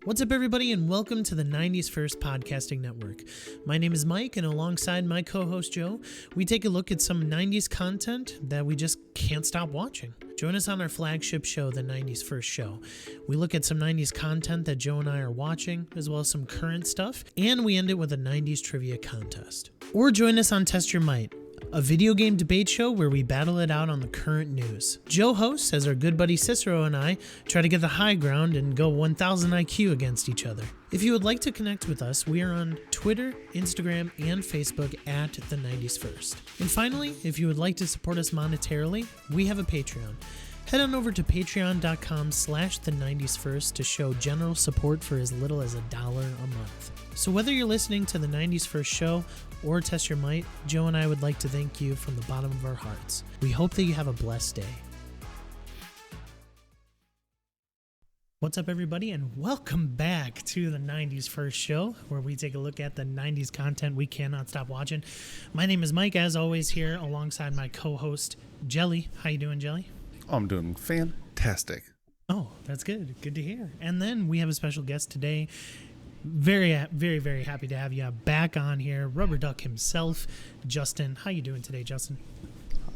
What's up, everybody, and welcome to the 90s First Podcasting Network. My name is Mike, and alongside my co-host Joe, we take a look at some 90s content that we just can't stop watching. Join us on our flagship show, the 90s First Show. We look at some 90s content that Joe and I are watching, as well as some current stuff, and we end it with a 90s trivia contest. Or join us on Test Your Might, a video game debate show where we battle it out on the current news. Joe hosts as our good buddy Cicero and I try to get the high ground and go 1000 IQ against each other. If you would like to connect with us, we are on Twitter, Instagram, and Facebook at the 90s First. And finally, if you would like to support us monetarily, we have a Patreon. Head on over to patreon.com/the 90s First to show general support for as little as $1 a month. So whether you're listening to the 90s First show or Test Your Might, Joe and I would like to thank you from the bottom of our hearts. We hope that you have a blessed day. What's up, everybody, and welcome back to the 90s First show, where we take a look at the 90s content we cannot stop watching. My name is Mike, as always, here alongside my co-host, Jelly. How you doing, Jelly? Oh, I'm doing fantastic. Oh, that's good. Good to hear. And then we have a special guest today. Very happy to have you back on here. Rubber Duck himself, Justin. How you doing today, Justin?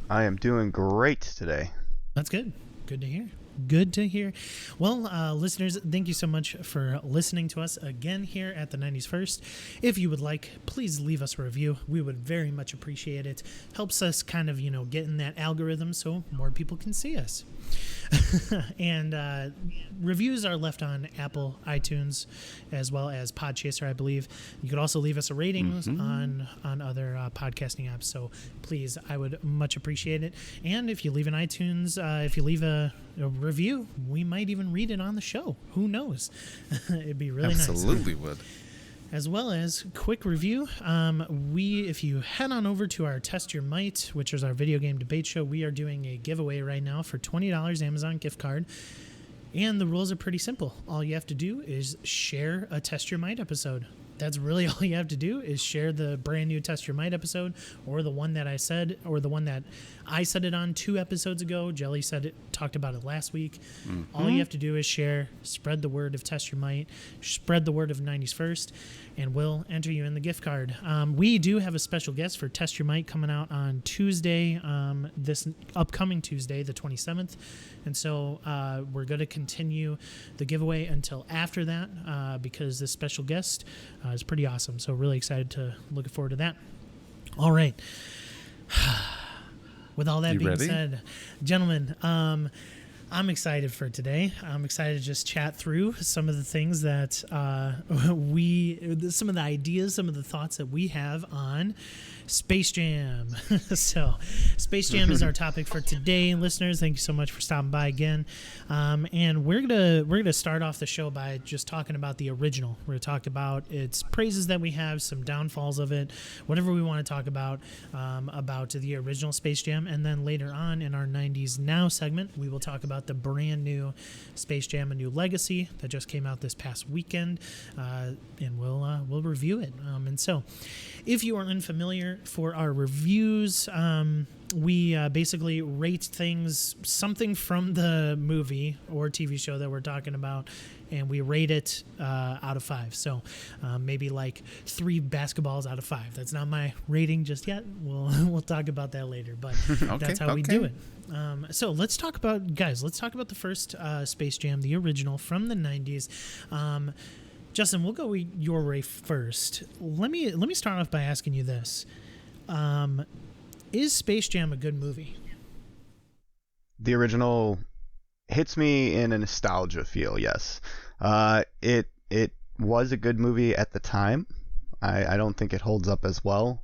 I am doing great today. That's good. Good to hear. Good to hear. Well, listeners, thank you so much for listening to us again here at the 90s First. If you would like, please leave us a review. We would very much appreciate it. Helps us kind of, get in that algorithm so more people can see us. And reviews are left on Apple, iTunes, as well as Podchaser, I believe. You could also leave us a ratings on other podcasting apps. So please, I would much appreciate it. And if you leave an iTunes, if you leave a review, we might even read it on the show. Who knows? It'd be really nice. Absolutely would. As well as quick review, if you head on over to our Test Your Might, which is our video game debate show, we are doing a giveaway right now for $20 Amazon gift card. And the rules are pretty simple. All you have to do is share a Test Your Might episode. That's really all you have to do, is share the brand new Test Your Might episode, or the one that I said, or the one that I said it on 2 episodes ago. Jelly talked about it last week. All you have to do is share, spread the word of Test Your Might, spread the word of 90s First, and we'll enter you in the gift card. We do have a special guest for Test Your Might coming out on Tuesday, this upcoming Tuesday, the 27th. And so we're going to continue the giveaway until after that, because this special guest is pretty awesome. So really excited to look forward to that. All right. With all that being said, gentlemen, I'm excited for today. I'm excited to just chat through some of the things that some of the ideas, some of the thoughts that we have on Space Jam. So Space Jam is our topic for today. Listeners, thank you so much for stopping by again. And we're gonna start off the show by just talking about the original. We're gonna talk about its praises that we have, some downfalls of it, whatever we want to talk about the original Space Jam. And then later on in our 90s Now segment, we will talk about the brand new Space Jam: A New Legacy that just came out this past weekend, and we'll review it. And so, if you are unfamiliar, for our reviews, we basically rate things, something from the movie or TV show that we're talking about, and we rate it out of 5. So maybe like 3 basketballs out of 5. That's not my rating just yet. We'll talk about that later, but that's how we do it. So let's talk about the first Space Jam, the original from the 90s. Justin, we'll go your way first. Let me start off by asking you this. Is Space Jam a good movie? The original hits me in a nostalgia feel, yes. It was a good movie at the time. I don't think it holds up as well.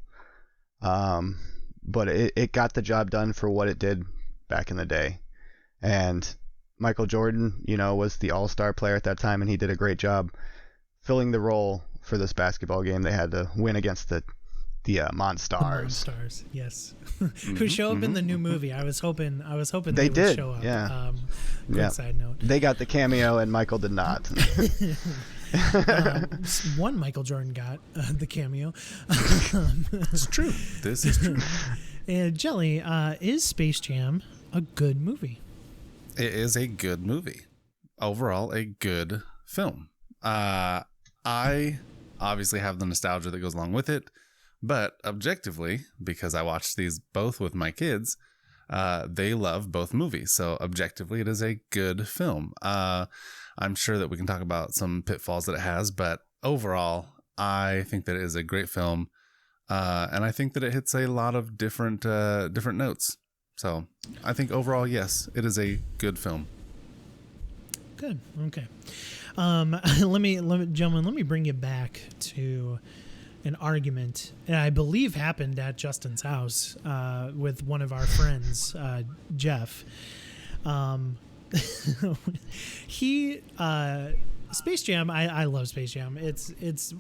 But it got the job done for what it did back in the day. And Michael Jordan, was the all-star player at that time, and he did a great job filling the role for this basketball game. They had to win against the Monstars. The Monstars, yes. Who show up in the new movie. I was hoping they did would show up. Yeah. Quick side note. They got the cameo and Michael did not. One Michael Jordan got the cameo. It's true. This is true. Jelly, is Space Jam a good movie? It is a good movie. Overall, a good film. I obviously have the nostalgia that goes along with it, but objectively, because I watched these both with my kids, they love both movies. So objectively, it is a good film. I'm sure that we can talk about some pitfalls that it has, but overall, I think that it is a great film. And I think that it hits a lot of different notes. So I think overall, yes, it is a good film. Good. Okay. Gentlemen, let me bring you back to an argument that I believe happened at Justin's house with one of our friends, Jeff. Space Jam. I love Space Jam. It's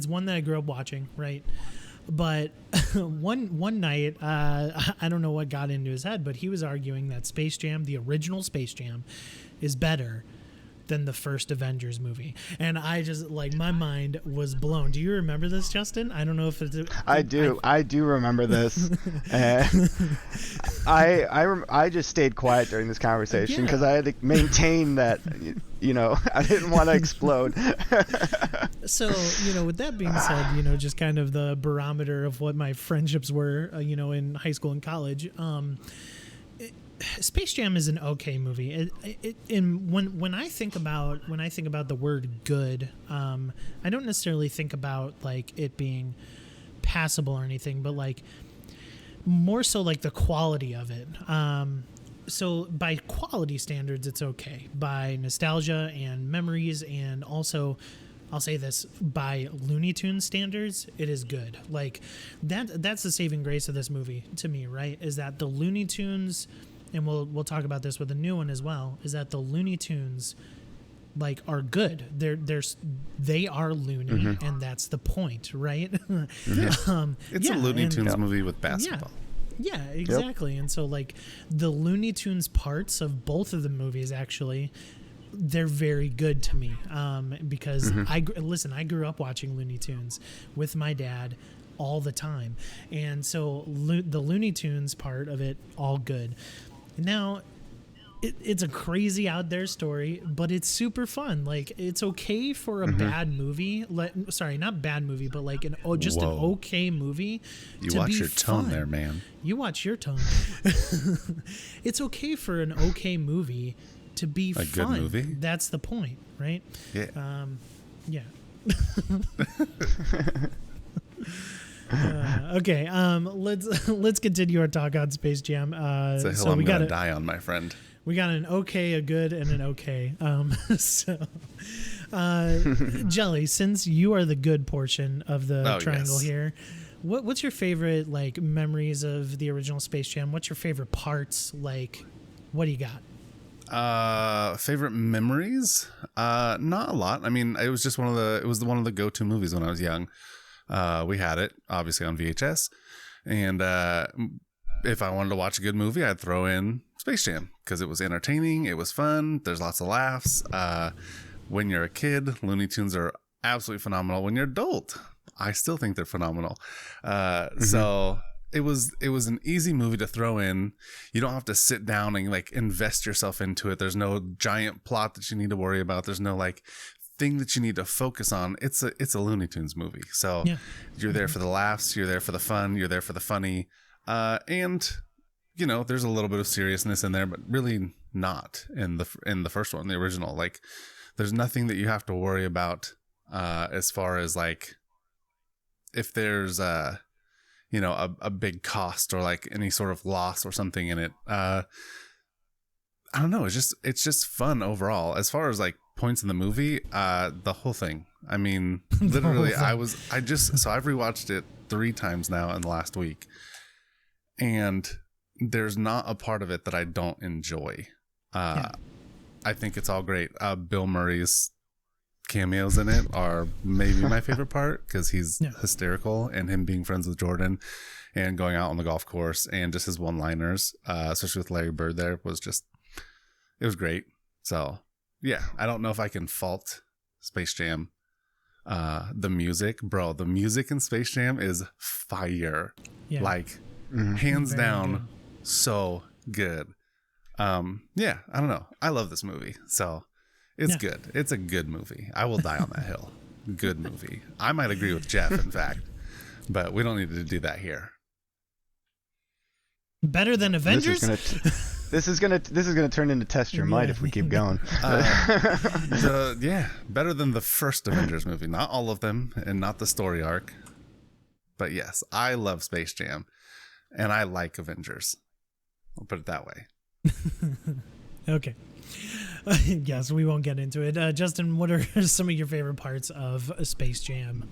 one that I grew up watching, right? But one night, I don't know what got into his head, but he was arguing that Space Jam, the original Space Jam, is better than the first Avengers movie. And I just, like, my mind was blown. Do you remember this, Justin? I don't know if it's... I do remember this. I just stayed quiet during this conversation because I had to maintain that, I didn't want to explode. So, with that being said, just kind of the barometer of what my friendships were, in high school and college, Space Jam is an okay movie. When I think about the word good, I don't necessarily think about like it being passable or anything, but like more so like the quality of it. So by quality standards, it's okay. By nostalgia and memories, and also, I'll say this, by Looney Tunes standards, it is good. Like that's the saving grace of this movie to me, right? Is that the Looney Tunes, and we'll talk about this with the new one as well, is that the Looney Tunes like are good. They are loony, and that's the point, right? It's a Looney Tunes movie with basketball. Yeah, exactly. Yep. And so like the Looney Tunes parts of both of the movies, actually, they're very good to me, because I grew up watching Looney Tunes with my dad all the time, and so the Looney Tunes part of it, all good. Now, it's a crazy out there story, but it's super fun. Like, it's okay for a bad movie. Not bad movie, but like an okay movie. You watch your tone there, man. You watch your tone. It's okay for an okay movie to be fun. A good movie. That's the point, right? Yeah. Yeah. Okay. Let's continue our talk on Space Jam. It's a hill I'm gonna die on, my friend. We got an okay, a good, and an okay. Jelly, since you are the good portion of the triangle here, what's your favorite like memories of the original Space Jam? What's your favorite parts? Like, what do you got? Favorite memories? Not a lot. I mean, it was just one of the go-to movies when I was young. We had it obviously on VHS, and if I wanted to watch a good movie, I'd throw in Space Jam because it was entertaining, it was fun, there's lots of laughs. When you're a kid, Looney Tunes are absolutely phenomenal. When you're adult, I still think they're phenomenal. So it was an easy movie to throw in. You don't have to sit down and like invest yourself into it. There's no giant plot that you need to worry about. There's no like thing that you need to focus on. It's a Looney Tunes movie. So you're there for the laughs, you're there for the fun, you're there for the funny. And there's a little bit of seriousness in there, but really not in the first one, the original. Like, there's nothing that you have to worry about as far as like if there's a big cost or like any sort of loss or something in it. I don't know. It's just fun overall. As far as like points in the movie, the whole thing. I mean, literally, I've rewatched it 3 times now in the last week, and there's not a part of it that I don't enjoy. I think it's all great. Bill Murray's cameos in it are maybe my favorite part because he's hysterical, and him being friends with Jordan and going out on the golf course and just his one-liners, especially with Larry Bird there, it was great. So yeah, I don't know if I can fault Space Jam. The music in Space Jam is fire. Like hands Very down good. So good. I don't know. I love this movie. So It's good. It's a good movie. I will die on that hill. Good movie. I might agree with Jeff, in fact, but we don't need to do that here. Better than Avengers? This is gonna turn into Test Your Might if we keep going. Better than the first Avengers movie. Not all of them, and not the story arc. But yes, I love Space Jam, and I like Avengers. I'll put it that way. Okay. Yes, we won't get into it. Justin, what are some of your favorite parts of Space Jam?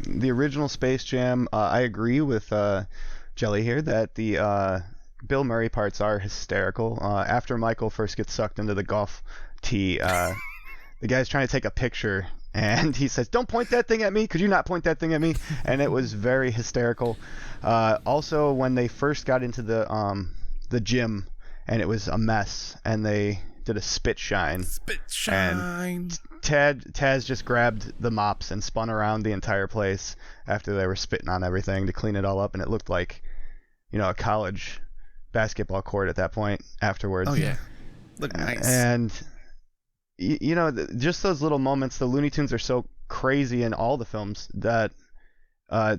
The original Space Jam, I agree with Jelly here that the Bill Murray parts are hysterical. After Michael first gets sucked into the golf tee, the guy's trying to take a picture, and he says, "Don't point that thing at me. Could you not point that thing at me?" And it was very hysterical. Also, when they first got into the gym, and it was a mess, and they did a spit shine. And Taz just grabbed the mops and spun around the entire place after they were spitting on everything to clean it all up, and it looked like, a college basketball court at that point afterwards. Oh yeah, look nice. And just those little moments. The Looney Tunes are so crazy in all the films that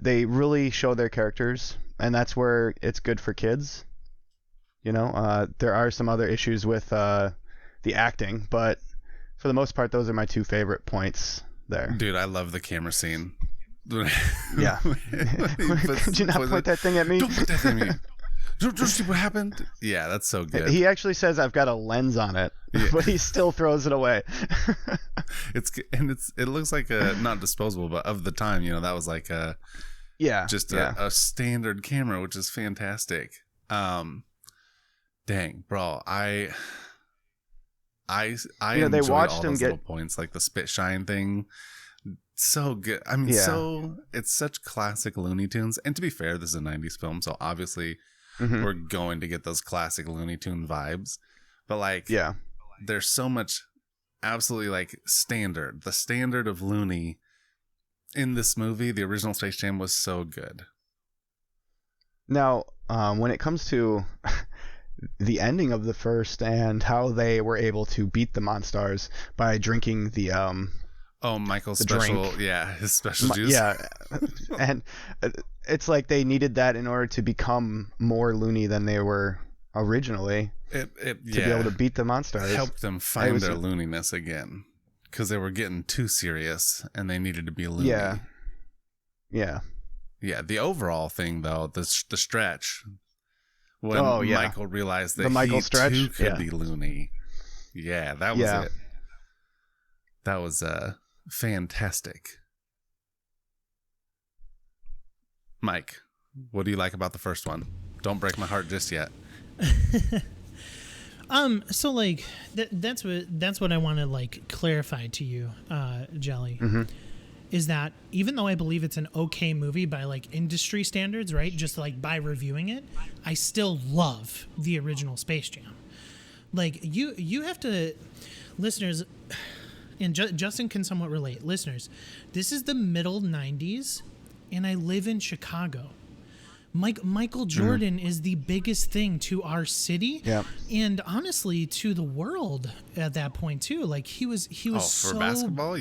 they really show their characters, and that's where it's good for kids. There are some other issues with the acting, but for the most part, those are my two favorite points there. Dude, I love the camera scene. Yeah. Could you not point that thing at me? Don't put that thing at me. Don't see what happened? Yeah, that's so good. He actually says, "I've got a lens on it," but he still throws it away. It looks like not disposable, but of the time, that was like a a standard camera, which is fantastic. Dang, bro, I they enjoy watched all him those get little points, like the spit shine thing. So good. I mean, it's such classic Looney Tunes. And to be fair, this is a 90s film, so obviously we're going to get those classic Looney Tune vibes. But there's so much absolutely the standard of Looney in this movie. The original Space Jam was so good. Now, when it comes to the ending of the first and how they were able to beat the Monstars by drinking the Michael's special drink. His special juice. And it's like they needed that in order to become more loony than they were originally to be able to beat the Monstars. Helped them find their looniness again, because they were getting too serious and they needed to be loony. Yeah, the overall thing though, the stretch, when Michael realized that he too could be loony. Yeah, that was it. That was fantastic. Mike, what do you like about the first one? Don't break my heart just yet. So that's what I want to clarify to you, Jelly. Is that even though I believe it's an okay movie by industry standards, right? Just by reviewing it, I still love the original Space Jam. You have to, listeners, and Justin can somewhat relate. Listeners, this is the middle 90s, and I live in Chicago. Michael Jordan is the biggest thing to our city, and honestly to the world at that point too. He was for so basketball,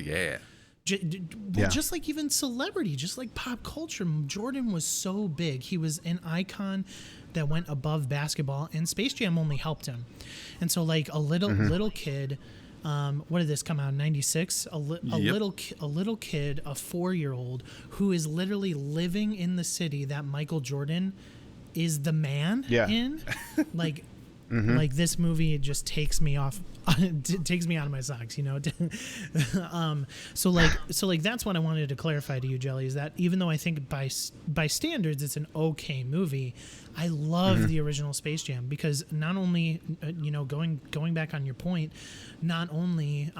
just like even celebrity, just like pop culture. Jordan was so big. He was an icon that went above basketball, and Space Jam only helped him. And so a little kid. What did this come out in 96? A little kid, a 4-year-old who is literally living in the city that Michael Jordan is the man in. This movie, it just takes me off, takes me out of my socks, So that's what I wanted to clarify to you, Jelly, is that even though I think by standards it's an okay movie, I love the original Space Jam because not only, going back on your point, not only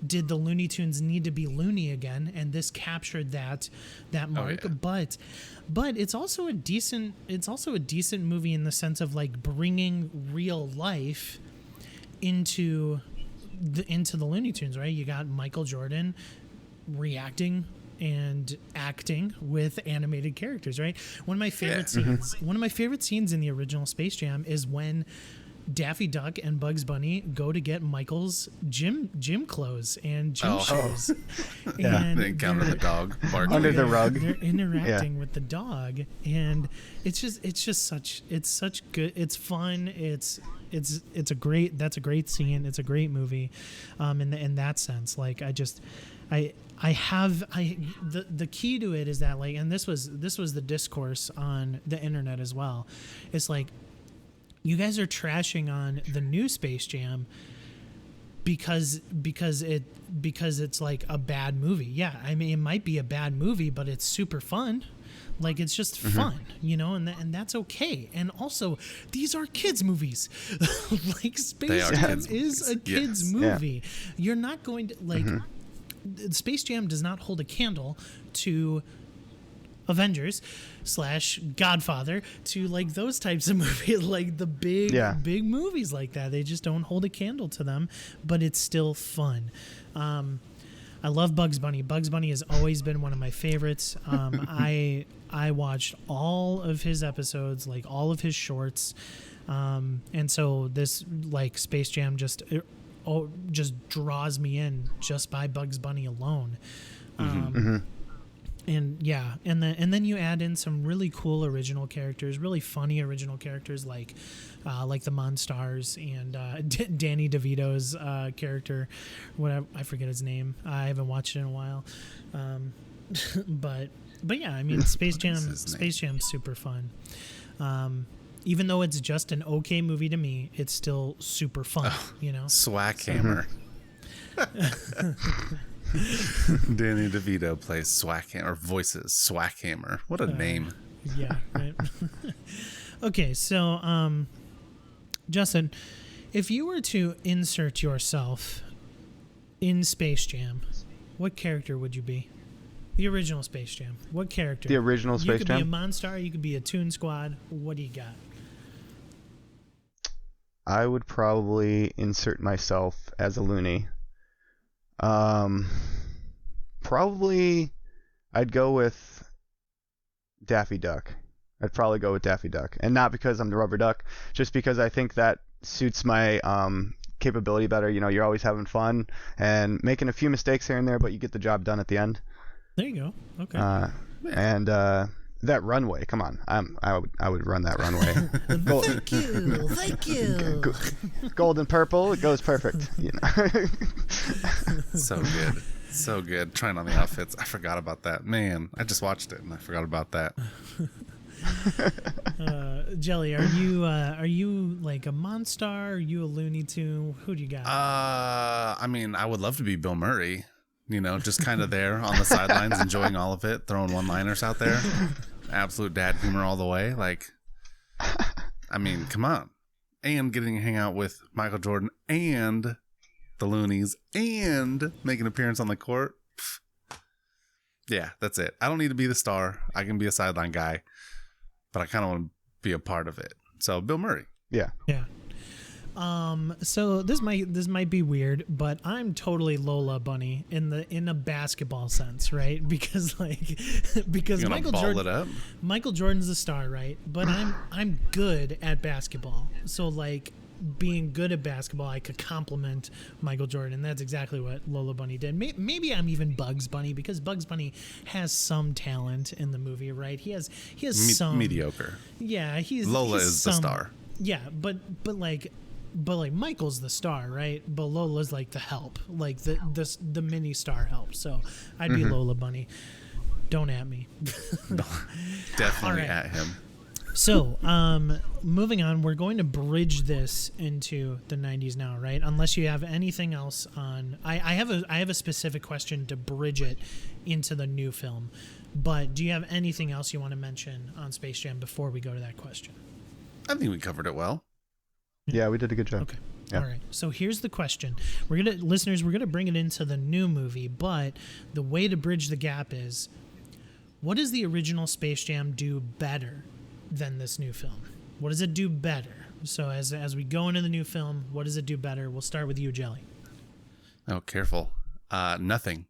did the Looney Tunes need to be loony again, and this captured that mark, but it's also a decent movie in the sense of bringing real life into the Looney Tunes, right? You got Michael Jordan reacting and acting with animated characters, right? One of my favorite scenes in the original Space Jam is when Daffy Duck and Bugs Bunny go to get Michael's gym clothes and gym Oh. shoes. Yeah. And They encounter the dog barking. Under the rug. They're interacting with the dog, and it's such good. It's fun. That's a great scene. It's a great movie, in that sense. Like the key to it is that, like, and this was the discourse on the internet as well. It's like, you guys are trashing on the new Space Jam because it's like a bad movie. Yeah, I mean, it might be a bad movie, but it's super fun. Like, it's just fun, and that's okay. And also, these are kids movies. Like, Space Jam is a kids movie. Yeah. You're not going to, like, Space Jam does not hold a candle to Avengers / Godfather, to like those types of movies, like the big movies like that. They just don't hold a candle to them, but it's still fun. I love Bugs Bunny. Bugs Bunny has always been one of my favorites. I watched all of his episodes, like all of his shorts, and so this, like, Space Jam just draws me in just by Bugs Bunny alone. And yeah, and then you add in some really cool original characters, really funny original characters, like the Monstars and Danny DeVito's character, whatever, I forget his name. I haven't watched it in a while, but yeah, I mean, Space Jam's super fun. Even though it's just an okay movie to me, it's still super fun. Swackhammer. Danny DeVito plays Swackhammer, or voices Swackhammer. What a name. Yeah, right. Okay, so Justin, if you were to insert yourself in Space Jam, what character would you be? The original Space Jam. What character? The original Space Jam? You could be a Monstar, you could be a Toon Squad. What do you got? I would probably insert myself as a Looney. Probably I'd go with Daffy Duck. I'd probably go with Daffy Duck. And not because I'm the rubber duck, just because I think that suits my capability better. You're always having fun and making a few mistakes here and there, but you get the job done at the end. There you go. Okay. And that runway, come on. I would run that runway. Thank you. Gold and purple, it goes perfect. So good. Trying on the outfits. I forgot about that. Man, I just watched it and I forgot about that. Jelly, are you like a Monstar? Are you a Looney Tune? Who do you got? I mean, I would love to be Bill Murray. Just kind of there on the sidelines, enjoying all of it, throwing one-liners out there. Absolute dad humor all the way. Like, I mean, come on. And getting to hang out with Michael Jordan and the Loonies and make an appearance on the court. Yeah, that's it. I don't need to be the star. I can be a sideline guy, but I kind of want to be a part of it. So Bill Murray. Yeah. Yeah. So this might be weird, but I'm totally Lola Bunny in a basketball sense, right? Because Michael Jordan's the star, right? But I'm good at basketball. So, like, being good at basketball, I could complement Michael Jordan. That's exactly what Lola Bunny did. Maybe I'm even Bugs Bunny, because Bugs Bunny has some talent in the movie, right? He has some mediocre. Yeah, Lola is the star. Yeah, but Michael's the star, right? But Lola's like the help, like the mini star help. So I'd be Lola Bunny. Don't at me. Definitely right. at him. So, moving on, we're going to bridge this into the 90s now, right? Unless you have anything else on. I have a specific question to bridge it into the new film. But do you have anything else you want to mention on Space Jam before we go to that question? I think we covered it well. Yeah, we did a good job. Okay. Yeah. All right. So here's the question. We're gonna bring it into the new movie, but the way to bridge the gap is, what does the original Space Jam do better than this new film? What does it do better? So as we go into the new film, what does it do better? We'll start with you, Jelly. Oh, careful. Nothing.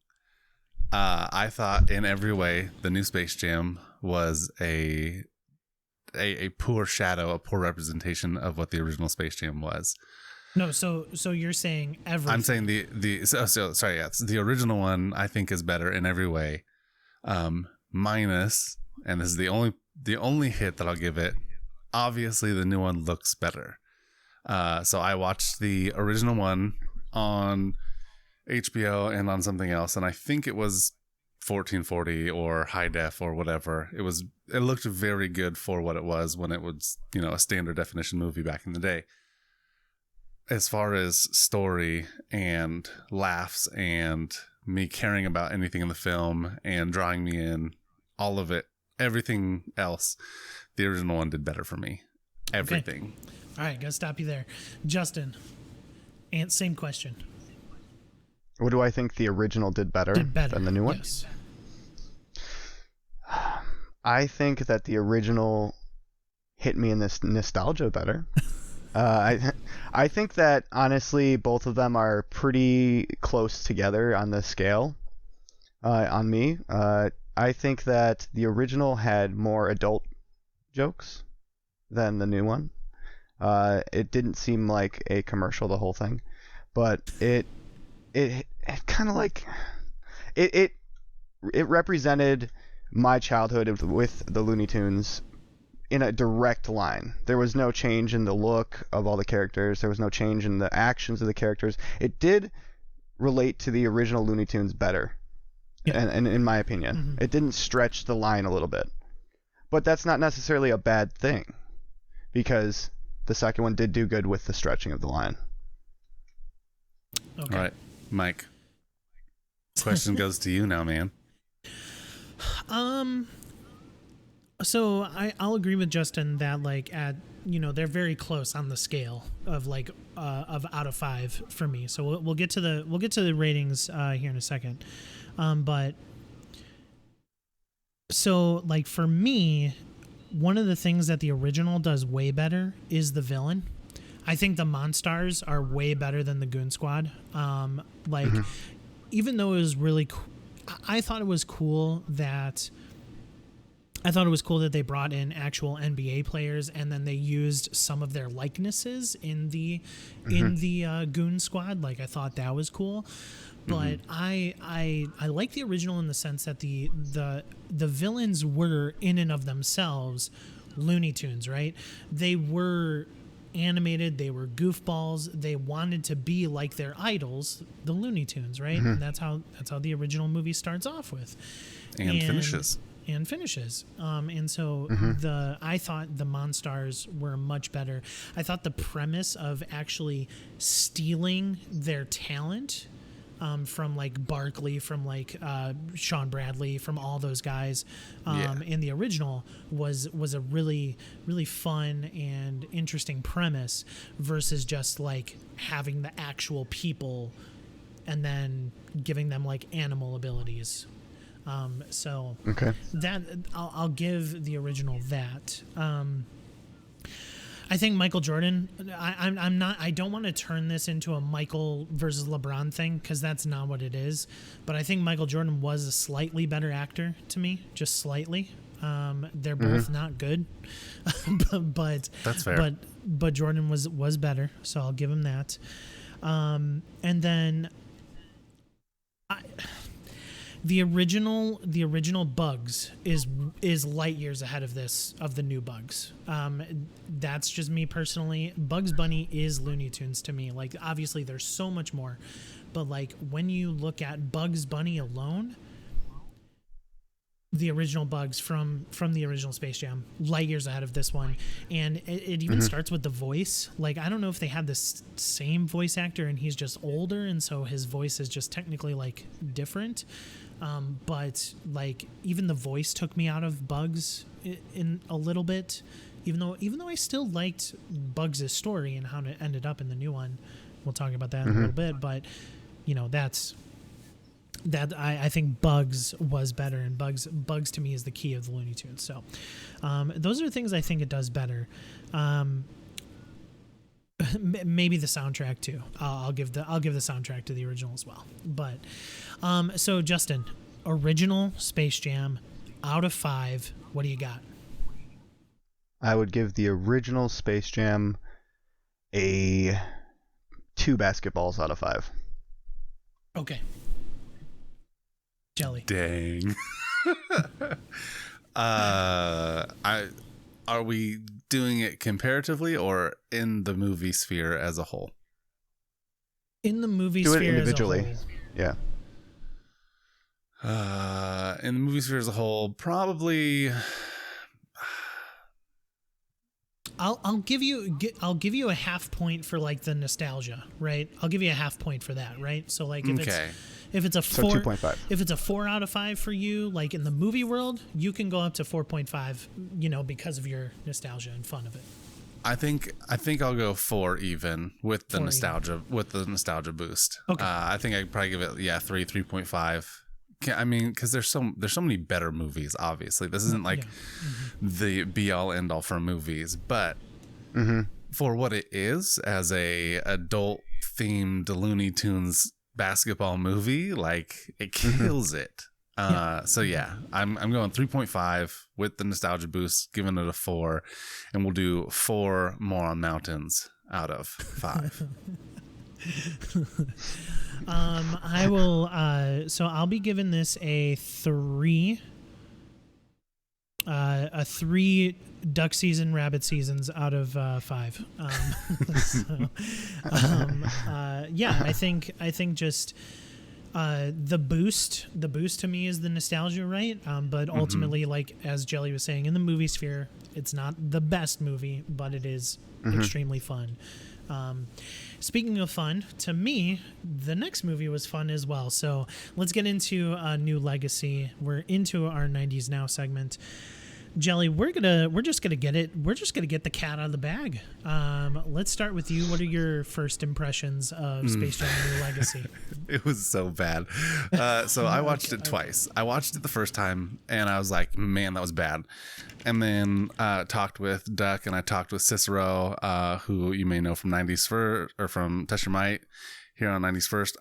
I thought in every way the new Space Jam was a a poor shadow, a poor representation of what the original Space Jam was. No, so you're saying everything. I'm saying the original one I think is better in every way, minus, and this is the only hit that I'll give it. Obviously, the new one looks better. So I watched the original one on HBO and on something else, and I think it was 1440 or high def or whatever. It looked very good for what it was when it was, a standard definition movie back in the day. As far as story and laughs and me caring about anything in the film and drawing me in, all of it, everything else, the original one did better for me. Everything. Okay. All right, gotta stop you there. Justin, and same question. What do I think the original did better than the new one? Yes. I think that the original hit me in this nostalgia better. I think that honestly both of them are pretty close together on the scale. On me, I think that the original had more adult jokes than the new one. It didn't seem like a commercial, the whole thing, but it kind of like it represented my childhood with the Looney Tunes in a direct line. There was no change in the look of all the characters. There was no change in the actions of the characters. It did relate to the original Looney Tunes better, and in my opinion. Mm-hmm. It didn't stretch the line a little bit. But that's not necessarily a bad thing, because the second one did do good with the stretching of the line. Okay. All right, Mike. Question goes to you now, man. So I'll agree with Justin that they're very close on the scale of of out of 5 for me. So we'll get to the ratings here in a second. But so for me, one of the things that the original does way better is the villain. I think the Monstars are way better than the Goon Squad. Even though it was really I thought it was cool that they brought in actual NBA players and then they used some of their likenesses in the Goon Squad. I thought that was cool. But I like the original in the sense that the villains were in and of themselves Looney Tunes, right? They were animated, they were goofballs, they wanted to be like their idols, the Looney Tunes, right? And that's how the original movie starts off with. And finishes. And so I thought the Monstars were much better. I thought the premise of actually stealing their talent from Barkley, from Sean Bradley, from all those guys in the original was a really, really fun and interesting premise versus just having the actual people and then giving them animal abilities. That I'll give the original that. I think Michael Jordan. I don't want to turn this into a Michael versus LeBron thing because that's not what it is. But I think Michael Jordan was a slightly better actor to me, just slightly. They're both not good, but that's fair. But Jordan was better, so I'll give him that. And then the original Bugs is light years ahead of the new Bugs. That's just me personally. Bugs Bunny is Looney Tunes to me. Obviously there's so much more, but when you look at Bugs Bunny alone, the original Bugs from the original Space Jam, light years ahead of this one. And it even starts with the voice. I don't know if they had this same voice actor and he's just older and so his voice is just technically different. But even the voice took me out of Bugs in a little bit, even though I still liked Bugs' story and how it ended up in the new one. We'll talk about that in a little bit, but I think Bugs was better, and Bugs to me is the key of the Looney Tunes. So those are things I think it does better. Maybe the soundtrack too. I'll give the soundtrack to the original as well. But so Justin, original Space Jam out of 5, what do you got? I would give the original Space Jam a 2 basketballs out of 5. Okay. Jelly. Dang. Are we doing it comparatively or in the movie sphere as a whole? In the movie Do it sphere individually. as a whole. Yeah. In the movie sphere as a whole, probably. I'll give you a half point for like the nostalgia, right? I'll give you a half point for that, right? So like if it's a 4, 2.5. if it's a 4 out of 5 for you, like in the movie world, you can go up to 4.5, because of your nostalgia and fun of it. I think I'll go 4 even with the 4 nostalgia with the nostalgia boost. Okay. I think I'd probably give it 3.5. I mean, because there's so many better movies. Obviously, this isn't like the be all end all for movies, but for what it is as a adult themed Looney Tunes basketball movie, like it kills it. So yeah, I'm going 3.5 with the nostalgia boost, giving it a 4, and we'll do 4 more on mountains out of 5. I will. So I'll be giving this a 3. A 3 duck season, rabbit seasons out of 5. Yeah, I think just the boost to me is the nostalgia, right? But ultimately, like as Jelly was saying, in the movie sphere, it's not the best movie, but it is extremely fun. Speaking of fun, to me, the next movie was fun as well. So let's get into a new legacy. We're into our 90s Now segment. Jelly, we're just gonna get the cat out of the bag. Let's start with you. What are your first impressions of Space Jam: New Legacy? It was so bad. So I watched it twice. I watched it the first time and I was like, man, that was bad. And then talked with Duck and I talked with Cicero, who you may know from 90s First or from Test Your Might here on 90s First.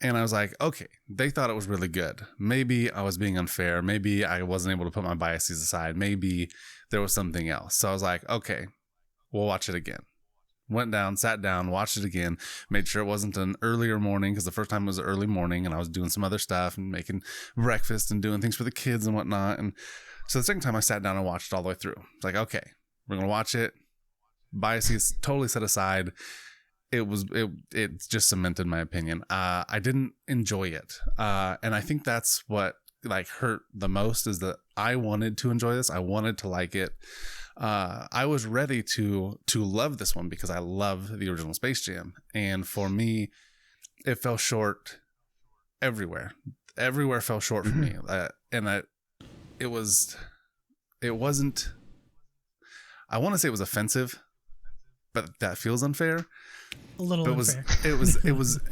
And I was like, okay, they thought it was really good. Maybe I was being unfair. Maybe I wasn't able to put my biases aside. Maybe there was something else. So I was like, okay, we'll watch it again. Went down, sat down, watched it again, made sure it wasn't an earlier morning because the first time was early morning and I was doing some other stuff and making breakfast and doing things for the kids and whatnot. And so the second time I sat down and watched it all the way through. It's like, okay, we're going to watch it. Biases totally set aside. It just cemented my opinion. I didn't enjoy it. And I think that's what like hurt the most is that I wanted to enjoy this. I wanted to like it. I was ready to love this one because I love the original Space Jam. And for me, it fell short everywhere. Everywhere fell short for me. It wasn't, I want to say it was offensive, but that feels unfair. A little unfair.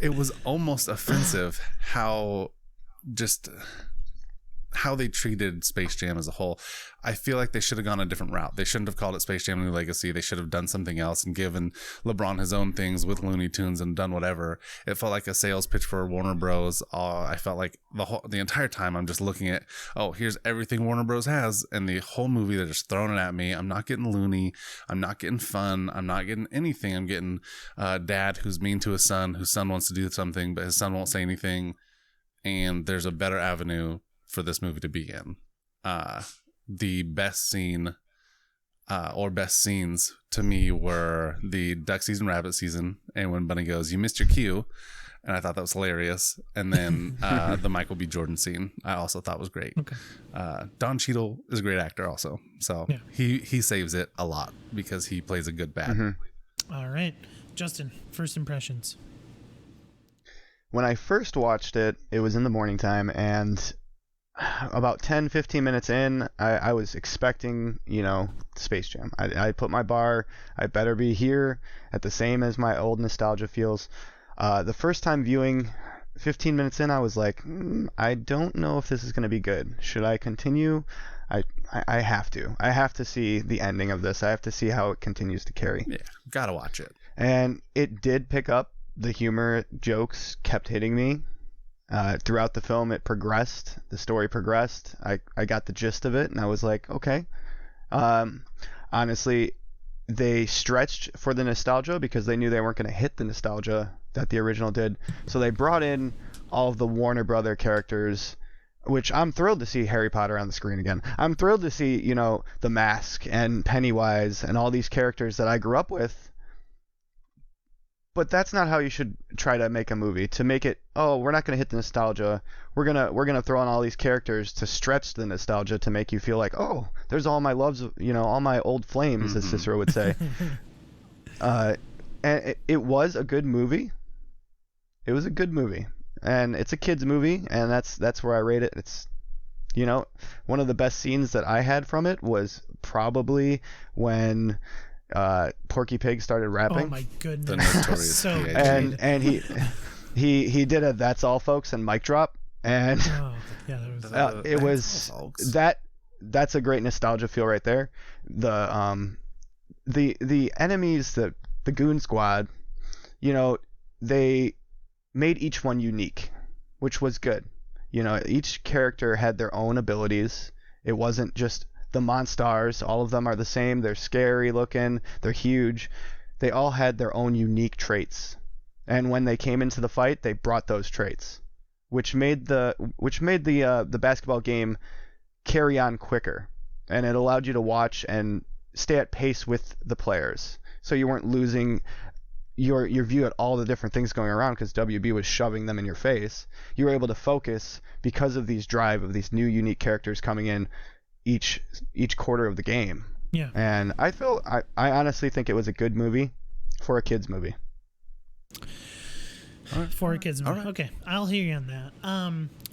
It was almost offensive how they treated Space Jam as a whole. I feel like they should have gone a different route. They shouldn't have called it Space Jam: New Legacy. They should have done something else and given LeBron his own things with Looney Tunes and done whatever. It felt like a sales pitch for Warner Bros. I felt like the entire time I'm just looking at, oh, here's everything Warner Bros. Has, and the whole movie they're just throwing it at me. I'm not getting loony. I'm not getting fun. I'm not getting anything. I'm getting dad who's mean to his son, whose son wants to do something, but his son won't say anything. And there's a better avenue for this movie to be in. The best scene or best scenes to me were the duck season, rabbit season, and when Bunny goes, "You missed your cue," and I thought that was hilarious. And then the Michael B. Jordan scene I also thought was great. Okay. Don Cheadle is a great actor also, so yeah. he saves it a lot because he plays a good bad. All right, Justin, first impressions. When I first watched it, it was in the morning time, and about 10-15 minutes in, I was expecting, Space Jam. I put my bar, I better be here at the same as my old nostalgia feels. The first time viewing, 15 minutes in, I was like, I don't know if this is going to be good. Should I continue? I have to. I have to see the ending of this. I have to see how it continues to carry. Yeah, gotta watch it. And it did pick up. The humor, jokes kept hitting me. Throughout the film, it progressed. The story progressed. I got the gist of it, and I was like, okay, Honestly, they stretched for the nostalgia because they knew they weren't going to hit the nostalgia that the original did. So they brought in all of the Warner Brother characters, which I'm thrilled to see Harry Potter on the screen again. I'm thrilled to see, The Mask and Pennywise and all these characters that I grew up with. But that's not how you should try to make a movie. To make it, we're not going to hit the nostalgia. We're gonna throw in all these characters to stretch the nostalgia to make you feel like, there's all my loves, all my old flames, as Cicero would say. And it was a good movie. It was a good movie, and it's a kids movie, and that's where I rate it. It's, one of the best scenes that I had from it was probably when Porky Pig started rapping. Oh my goodness! The notorious So PIG. and he did a "That's all, folks" and mic drop, and it was that's a great nostalgia feel right there. The enemies, the Goon Squad, they made each one unique, which was good. Each character had their own abilities. It wasn't just the Monstars. All of them are the same. They're scary looking. They're huge. They all had their own unique traits. And when they came into the fight, they brought those traits, which made the basketball game carry on quicker, and it allowed you to watch and stay at pace with the players, so you weren't losing your view at all the different things going around because WB was shoving them in your face. You were able to focus because of these new unique characters coming in each quarter of the game. Yeah. And I honestly think it was a good movie for a kids movie. For a kids movie. Right. Okay, I'll hear you on that.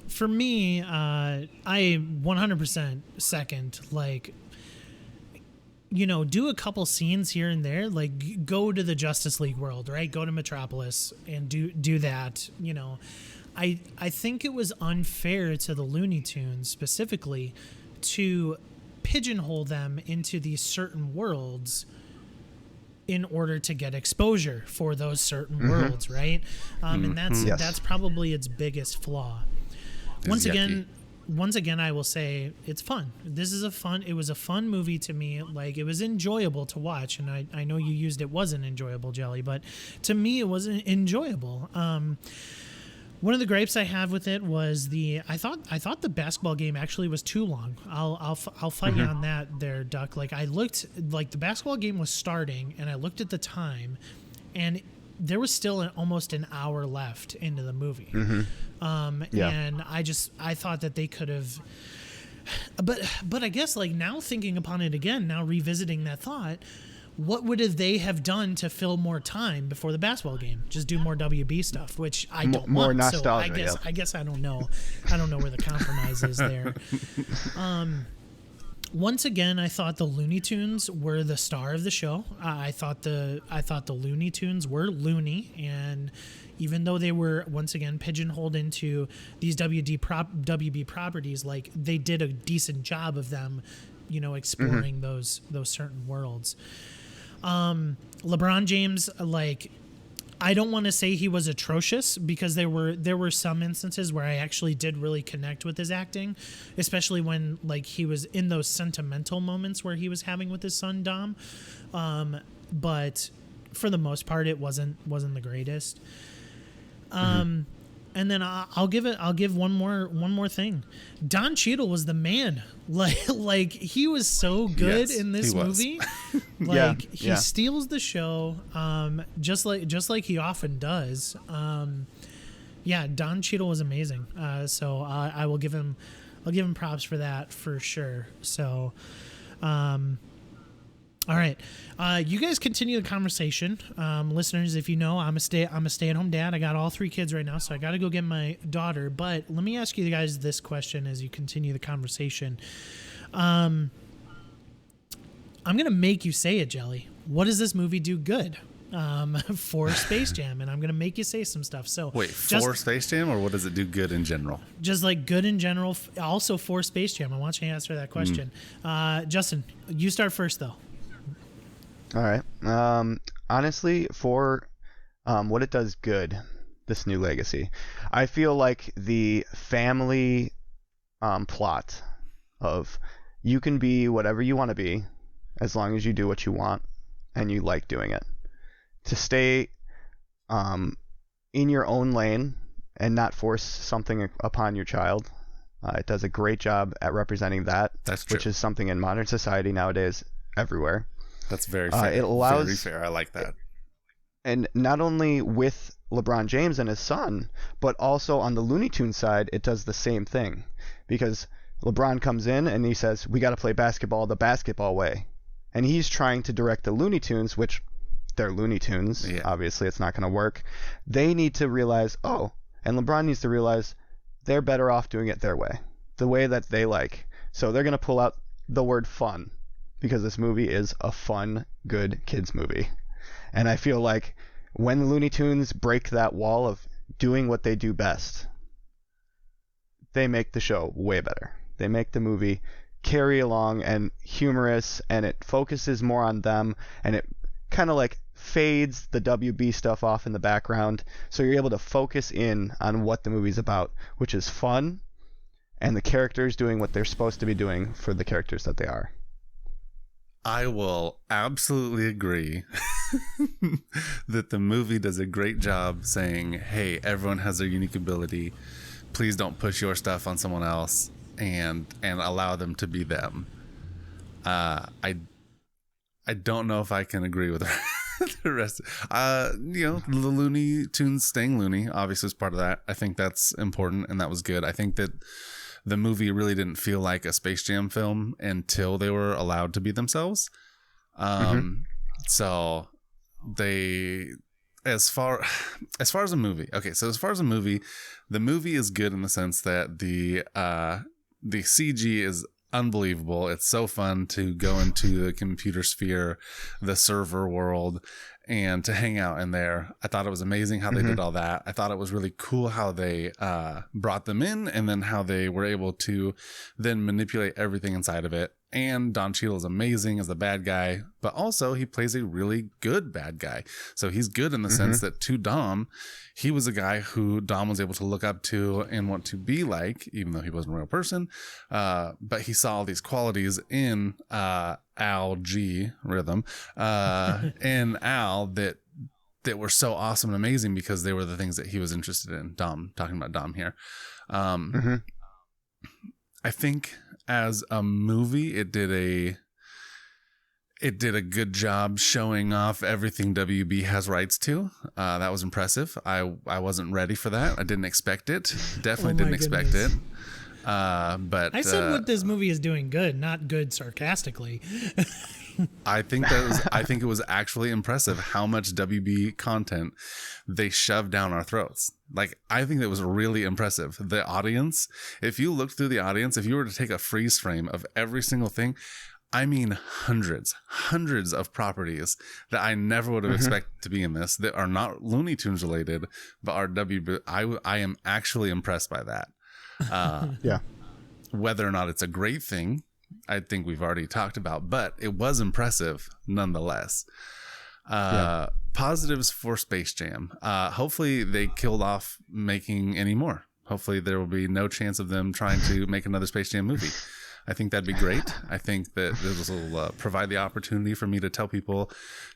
For me, I 100% second, do a couple scenes here and there, go to the Justice League world, right? Go to Metropolis and do that. I think it was unfair to the Looney Tunes specifically to pigeonhole them into these certain worlds in order to get exposure for those certain worlds, right? And that's probably its biggest flaw. Once again, I will say it's fun. It was a fun movie to me. It was enjoyable to watch, and I know you used it wasn't enjoyable, Jelly, but to me it was enjoyable. One of the gripes I have with it was I thought the basketball game actually was too long. I'll fight you on that there, Duck. I looked, the basketball game was starting, and I looked at the time, and there was still almost an hour left into the movie. And I thought that they could have, but I guess now thinking upon it again, now revisiting that thought, what would they have done to fill more time before the basketball game? Just do more WB stuff, which I don't more want. nostalgia. So I guess I don't know. I don't know where the compromise is there. Once again, I thought the Looney Tunes were the star of the show. I thought the Looney Tunes were loony, and even though they were once again pigeonholed into these WB properties, they did a decent job of them, exploring those certain worlds. LeBron James, I don't want to say he was atrocious, because there were some instances where I actually did really connect with his acting, especially when he was in those sentimental moments where he was having with his son Dom. But for the most part, it wasn't the greatest. And then I'll give one more thing. Don Cheadle was the man. He was so good in this movie. He steals the show, just like he often does. Don Cheadle was amazing. So I will give him props for that for sure. So, all right, you guys continue the conversation, listeners. If you know, I'm a stay-at-home dad. I got all 3 kids right now, so I got to go get my daughter. But let me ask you guys this question as you continue the conversation. I'm gonna make you say it, Jelly. What does this movie do good for Space Jam? And I'm gonna make you say some stuff. So wait, for Space Jam, or what does it do good in general? Just good in general. Also for Space Jam. I want you to answer that question. Justin, you start first, though. All right. Honestly, for what it does good, this new legacy, I feel like the family plot of you can be whatever you want to be as long as you do what you want and you like doing it. To stay in your own lane and not force something upon your child. It does a great job at representing that, That's true. which is something in modern society nowadays everywhere. That's very fair. It allows, very fair. I like that. And not only with LeBron James and his son, but also on the Looney Tunes side, it does the same thing. Because LeBron comes in and he says, we got to play basketball the basketball way. And he's trying to direct the Looney Tunes, which they're Looney Tunes. Yeah. Obviously, it's not going to work. They need to realize, and LeBron needs to realize they're better off doing it their way, the way that they like. So they're going to pull out the word fun, because this movie is a fun, good kids movie. And I feel like when the Looney Tunes break that wall of doing what they do best, they make the show way better. They make the movie carry along and humorous, and it focuses more on them, and it kind of like fades the WB stuff off in the background, so you're able to focus in on what the movie's about, which is fun, and the characters doing what they're supposed to be doing for the characters that they are. I will absolutely agree that the movie does a great job saying, hey, everyone has their unique ability. Please don't push your stuff on someone else, and allow them to be them. I don't know if I can agree with the rest. The Looney Tunes staying loony obviously is part of that. I think that's important, and that was good. I think that the movie really didn't feel like a Space Jam film until they were allowed to be themselves. So they, as far as a movie, okay. So as far as a movie, the movie is good in the sense that the CG is unbelievable. It's so fun to go into the computer sphere, the server world, and to hang out in there. I thought it was amazing how they did all that. I thought it was really cool how they brought them in, and then how they were able to then manipulate everything inside of it. And Don Cheadle is amazing as the bad guy, but also he plays a really good bad guy. So he's good in the sense that to Dom, he was a guy who Dom was able to look up to and want to be like, even though he wasn't a real person. But he saw all these qualities in Al G Rhythm and Al that were so awesome and amazing, because they were the things that he was interested in. Dom, talking about Dom here. I think as a movie, it did a good job showing off everything WB has rights to. That was impressive. I wasn't ready for that. I didn't expect it. Definitely didn't expect it. But I said what this movie is doing good, not good sarcastically. I think it was actually impressive how much WB content they shoved down our throats. Like, I think that was really impressive. The audience, if you looked through the audience, if you were to take a freeze frame of every single thing, I mean hundreds of properties that I never would have expected to be in this, that are not Looney Tunes related, but are WB. I am actually impressed by that. Yeah. Whether or not it's a great thing, I think we've already talked about, but it was impressive nonetheless. Positives for Space Jam. Hopefully they killed off making any more. Hopefully there will be no chance of them trying to make another Space Jam movie. I think that'd be great. I think that this will provide the opportunity for me to tell people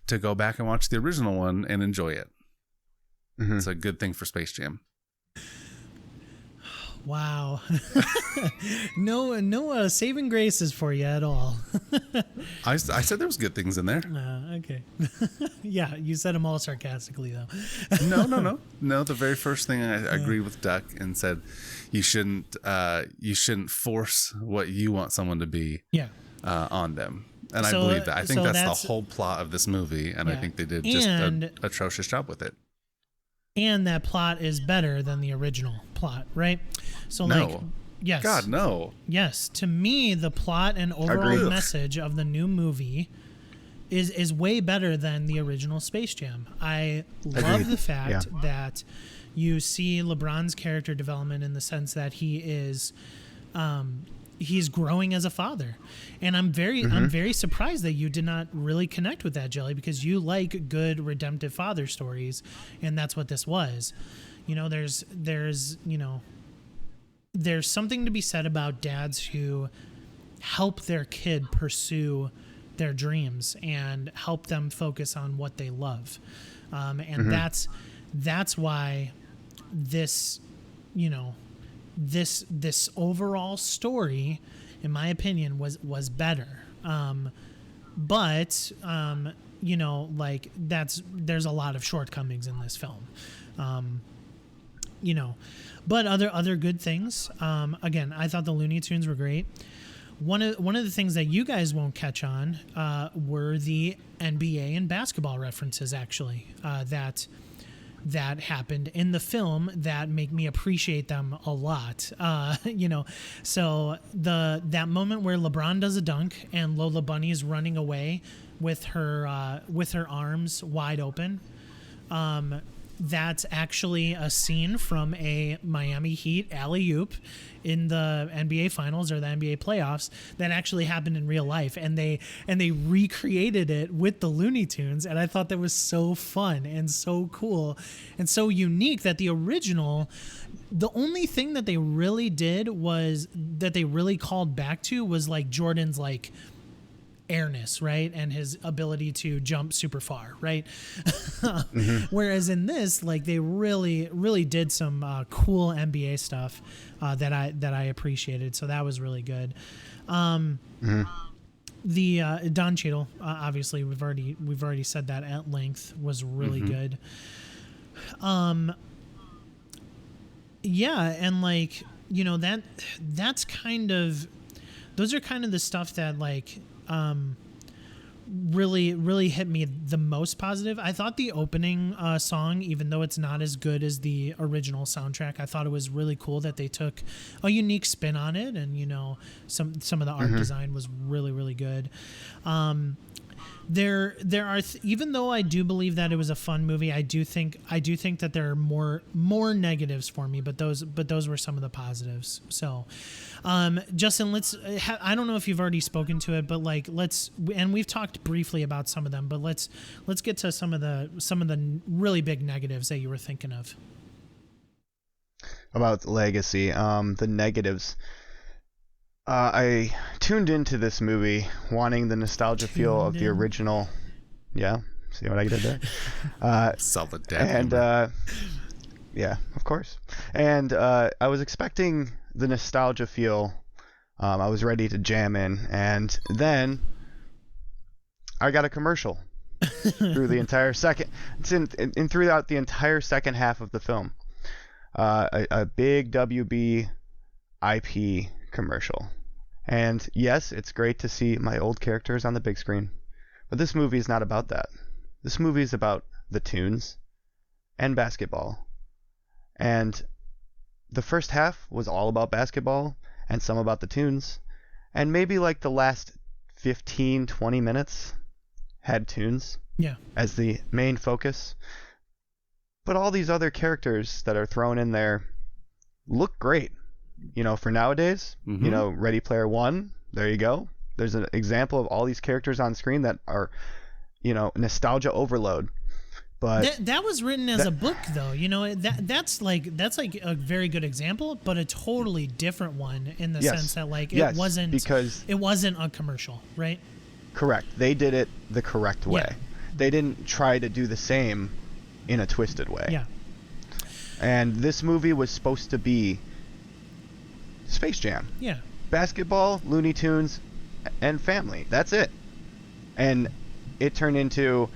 to go back and watch the original one and enjoy it. It's a good thing for Space Jam. Wow. No saving graces for you at all. I said there was good things in there. Okay. Yeah, you said them all sarcastically, though. No, the very first thing I agreed with Duck and said you shouldn't force what you want someone to be on them. And I believe that. I think that's the whole plot of this movie, and I think they did just an atrocious job with it. And that plot is better than the original plot, right? So, yes. God, no. Yes. To me, the plot and overall message of the new movie is way better than the original Space Jam. I love the fact that you see LeBron's character development in the sense that he is he's growing as a father. And I'm very surprised that you did not really connect with that, Jelly, because you like good redemptive father stories, and that's what this was. You know, there's something to be said about dads who help their kid pursue their dreams and help them focus on what they love. And that's why this, you know, this overall story, in my opinion, was better. But you know, like there's a lot of shortcomings in this film. You know, but other good things. Again, I thought the Looney Tunes were great. One of the things that you guys won't catch on were the NBA and basketball references, actually, that happened in the film that make me appreciate them a lot. You know, so that moment where LeBron does a dunk and Lola Bunny is running away with her arms wide open. That's actually a scene from a Miami Heat alley-oop in the NBA Finals or the NBA playoffs that actually happened in real life, and they recreated it with the Looney Tunes, and I thought that was so fun and so cool and so unique that the original, the only thing that they really did was that they really called back to was like Jordan's like airness, right, and his ability to jump super far, right? Whereas in this, like, they really did some cool NBA stuff that I appreciated, so that was really good. The Don Cheadle, obviously we've already said that at length, was really good. Yeah, and like, you know, that's kind of, those are kind of the stuff that like really hit me the most positive. I thought the opening song, even though it's not as good as the original soundtrack, I thought it was really cool that they took a unique spin on it, and you know, some of the art design was really good. There are even though I do believe that it was a fun movie, I do think that there are more negatives for me, but those were some of the positives. So, Justin, I don't know if you've already spoken to it, but like and we've talked briefly about some of them, but let's get to some of the really big negatives that you were thinking of. About Legacy, the negatives. I tuned into this movie wanting the nostalgia feel of the original. Yeah, see what I did there? Solid dad. And yeah, of course. And I was expecting the nostalgia feel. I was ready to jam in, and then I got a commercial through the entire second. It's throughout the entire second half of the film. A big WB IP commercial. And yes, it's great to see my old characters on the big screen, but this movie is not about that. This movie is about the tunes and basketball. And the first half was all about basketball and some about the tunes, and maybe like the last 15-20 minutes had tunes as the main focus. But all these other characters that are thrown in there look great. You know, for nowadays, you know, Ready Player One, there you go. There's an example of all these characters on screen that are, you know, nostalgia overload. But that was written as a book, though. You know, that's like a very good example, but a totally different one in the sense that like it wasn't a commercial, right? Correct. They did it the correct way. Yeah. They didn't try to do the same in a twisted way. Yeah. And this movie was supposed to be Space Jam. Yeah. Basketball, Looney Tunes, and family. That's it. And it turned into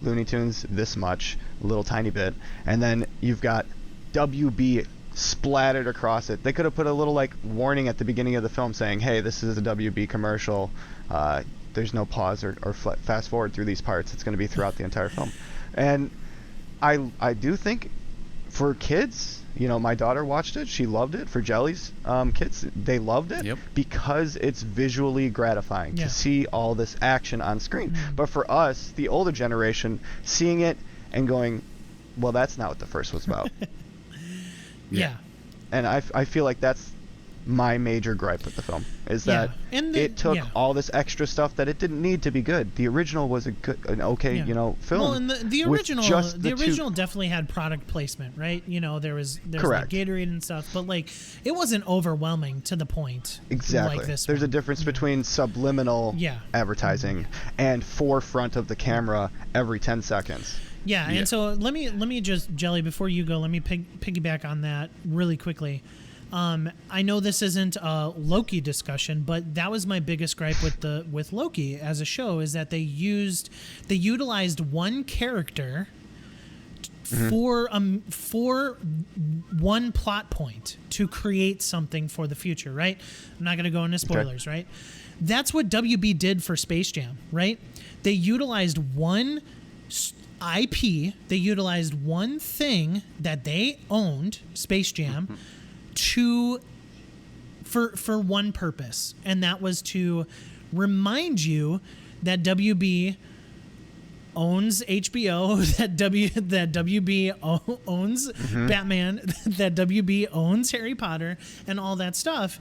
Looney Tunes this much, a little tiny bit, and then you've got WB splattered across it. They could have put a little like warning at the beginning of the film saying, hey, this is a WB commercial. There's no pause or fast forward through these parts. It's going to be throughout the entire film. And I do think for kids, you know, my daughter watched it. She loved it. For Jelly's kids, they loved it because it's visually gratifying to see all this action on screen. But for us, the older generation, seeing it and going, well, that's not what the first was about. Yeah. And I feel like that's my major gripe with the film is that it took all this extra stuff that it didn't need to be good. The original was an okay, film. Well, and the original definitely had product placement, right? There was like Gatorade and stuff, but like it wasn't overwhelming to the point. Exactly. Like this There's a difference between subliminal advertising and forefront of the camera every 10 seconds. Yeah, and so let me just, Jelly, before you go, let me piggyback on that really quickly. I know this isn't a Loki discussion, but that was my biggest gripe with Loki as a show, is that they utilized one character for one plot point to create something for the future, right? I'm not going to go into spoilers, right? That's what WB did for Space Jam, right? They utilized one IP, they utilized one thing that they owned, Space Jam, for one purpose, and that was to remind you that WB owns HBO, that WB owns Batman, that WB owns Harry Potter, and all that stuff.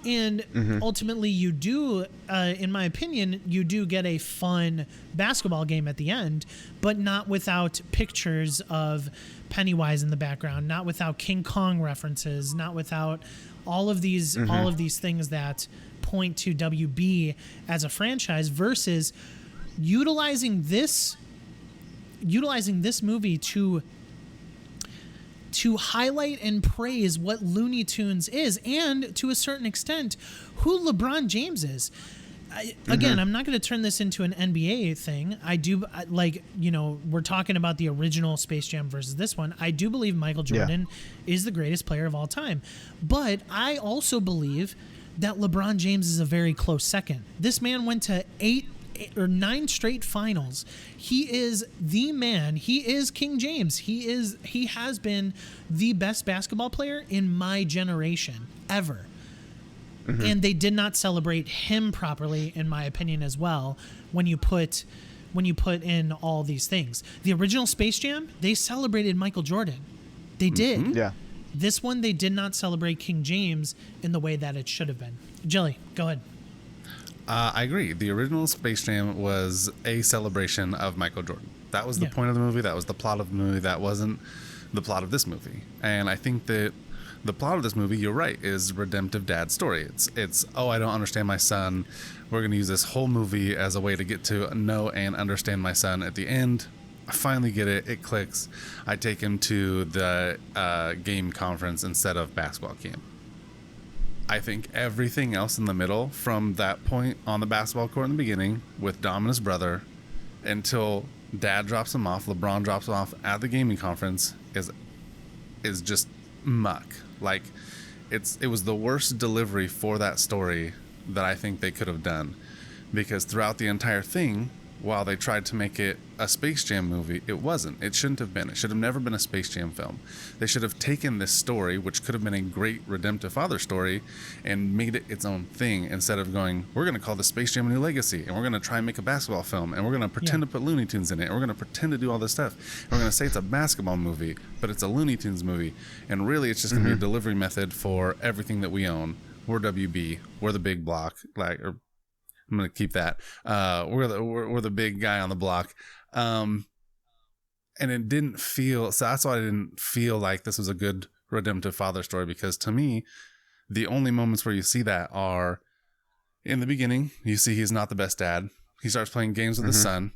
And ultimately, you do, in my opinion, you do get a fun basketball game at the end, but not without pictures of Pennywise in the background, not without King Kong references, not without all of these things that point to WB as a franchise, versus utilizing this movie to highlight and praise what Looney Tunes is, and to a certain extent who LeBron James is. Again, I'm not going to turn this into an NBA thing. We're talking about the original Space Jam versus this one. I do believe Michael Jordan is the greatest player of all time. But I also believe that LeBron James is a very close second. This man went to 8 or 9 straight finals. He is the man. He is King James. He has been the best basketball player in my generation ever. And they did not celebrate him properly, in my opinion, as well, when you put in all these things. The original Space Jam, they celebrated Michael Jordan. They did. Yeah. This one, they did not celebrate King James in the way that it should have been. Jelly, go ahead. I agree. The original Space Jam was a celebration of Michael Jordan. That was the point of the movie. That was the plot of the movie. That wasn't the plot of this movie. And I think that the plot of this movie, you're right, is redemptive dad story. It's I don't understand my son. We're going to use this whole movie as a way to get to know and understand my son. At the end, I finally get it. It clicks. I take him to the game conference instead of basketball camp. I think everything else in the middle, from that point on the basketball court in the beginning with Dom and his brother, until dad drops him off, LeBron drops him off at the gaming conference, is just muck. Like, it was the worst delivery for that story that I think they could have done, because throughout the entire thing, while they tried to make it a Space Jam movie, it wasn't. It shouldn't have been. It should have never been a Space Jam film. They should have taken this story, which could have been a great redemptive father story, and made it its own thing, instead of going, we're going to call this Space Jam A New Legacy, and we're going to try and make a basketball film, and we're going to pretend to put Looney Tunes in it, and we're going to pretend to do all this stuff, and we're going to say it's a basketball movie, but it's a Looney Tunes movie, and really it's just going to be a delivery method for everything that we own. We're WB. We're the big block. I'm going to keep that. We're the big guy on the block. And it didn't feel, so that's why I didn't feel like this was a good redemptive father story, because to me, the only moments where you see that are in the beginning. You see he's not the best dad. He starts playing games with his son,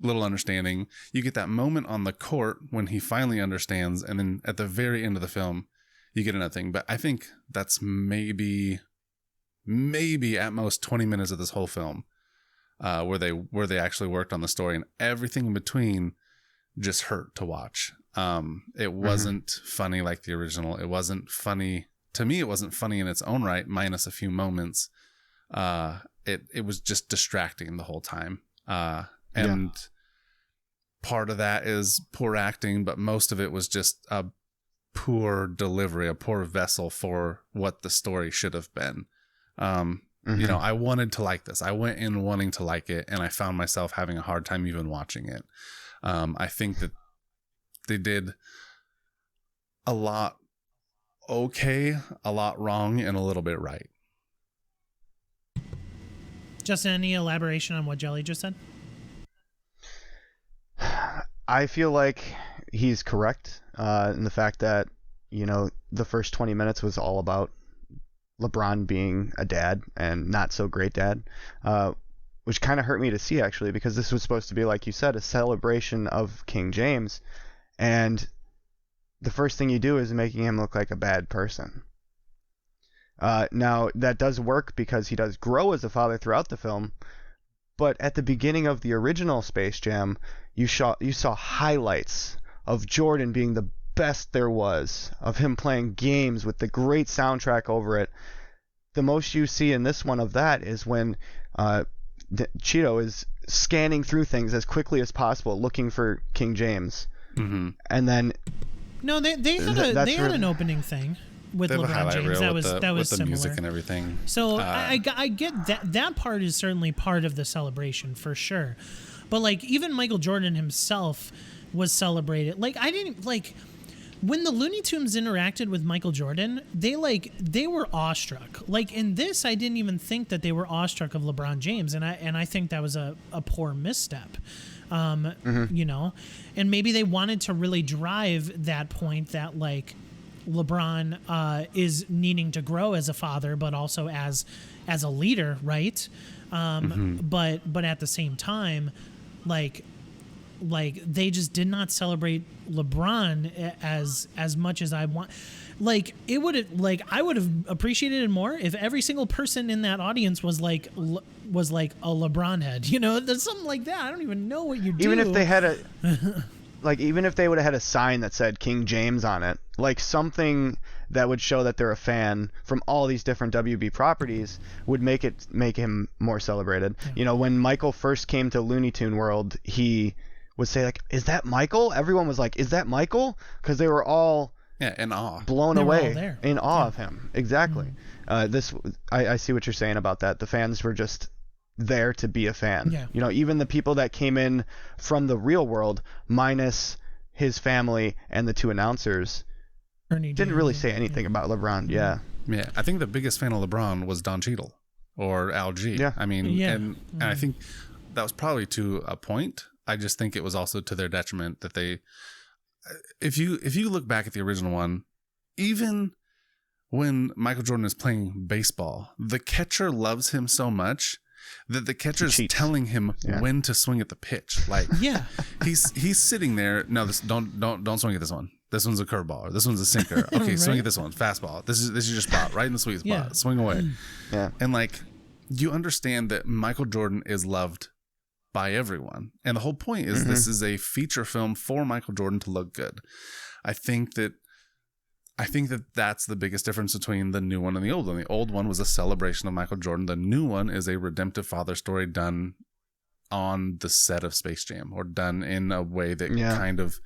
little understanding. You get that moment on the court when he finally understands. And then at the very end of the film, you get another thing. But I think that's maybe at most 20 minutes of this whole film, where they actually worked on the story, and everything in between just hurt to watch. It wasn't funny like the original. It wasn't funny to me. It wasn't funny in its own right, minus a few moments. It was just distracting the whole time. And part of that is poor acting, but most of it was just a poor delivery, a poor vessel for what the story should have been. I wanted to like this. I went in wanting to like it, and I found myself having a hard time even watching it. I think that they did a lot okay, a lot wrong, and a little bit right. Justin, any elaboration on what Jelly just said? I feel like he's correct in the fact that, the first 20 minutes was all about LeBron being a dad and not so great dad, which kind of hurt me to see, actually, because this was supposed to be, like you said, a celebration of King James, and the first thing you do is making him look like a bad person. Now, that does work because he does grow as a father throughout the film, but at the beginning of the original Space Jam, you saw highlights of Jordan being the best there was, of him playing games with the great soundtrack over it. The most you see in this one of that is when Cheeto is scanning through things as quickly as possible, looking for King James. Mm-hmm. And then... No, they had an opening thing with LeBron James. That was with the similar. music and everything. So I get that. That part is certainly part of the celebration for sure. But like even Michael Jordan himself was celebrated. Like I didn't like when the Looney Tunes interacted with Michael Jordan. They were awestruck. Like in this, I didn't even think that they were awestruck of LeBron James, and I think that was a poor misstep. And maybe they wanted to really drive that point that like LeBron is needing to grow as a father, but also as a leader, right? But at the same time, like they just did not celebrate LeBron as much as I want. Like it would have, like I would have appreciated it more if every single person in that audience was like a LeBron head, there's something like that. I don't even know what you do. Even if they had even if they would have had a sign that said King James on it, like something that would show that they're a fan from all these different WB properties would make him more celebrated. Yeah. When Michael first came to Looney Tune World, he would say like, "Is that Michael?" Everyone was like, "Is that Michael?" Because they were all in awe, blown away, in awe of him. Exactly. I see what you're saying about that. The fans were just there to be a fan. Yeah. Even the people that came in from the real world, minus his family and the two announcers, didn't really say anything about LeBron. Yeah. I think the biggest fan of LeBron was Don Cheadle or Al G. Yeah. I mean, and I think that was probably to a point. I just think it was also to their detriment that they, if you look back at the original one, even when Michael Jordan is playing baseball, the catcher loves him so much that the catcher's telling him when to swing at the pitch. Like, he's sitting there. No, don't swing at this one. This one's a curveball. Or this one's a sinker. Okay, right. Swing at this one. Fastball. This is your spot, right in the sweet spot. Yeah. Swing away. Yeah. And like, you understand that Michael Jordan is loved by everyone, and the whole point is this is a feature film for Michael Jordan to look good. I think that that's the biggest difference between the new one and the old one. The old one was a celebration of Michael Jordan. The new one is a redemptive father story done on the set of Space Jam, or done in a way that kind of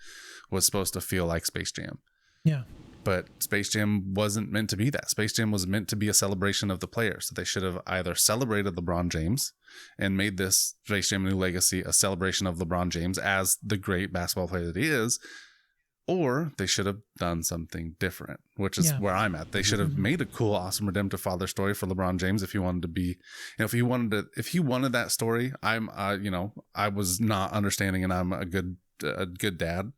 was supposed to feel like Space Jam. Yeah. But Space Jam wasn't meant to be that. Space Jam was meant to be a celebration of the players. So they should have either celebrated LeBron James and made this Space Jam New Legacy a celebration of LeBron James as the great basketball player that he is, or they should have done something different, which is where I'm at. They should have made a cool, awesome, redemptive father story for LeBron James if he wanted to be, if he wanted that story. I was not understanding, and I'm a good dad.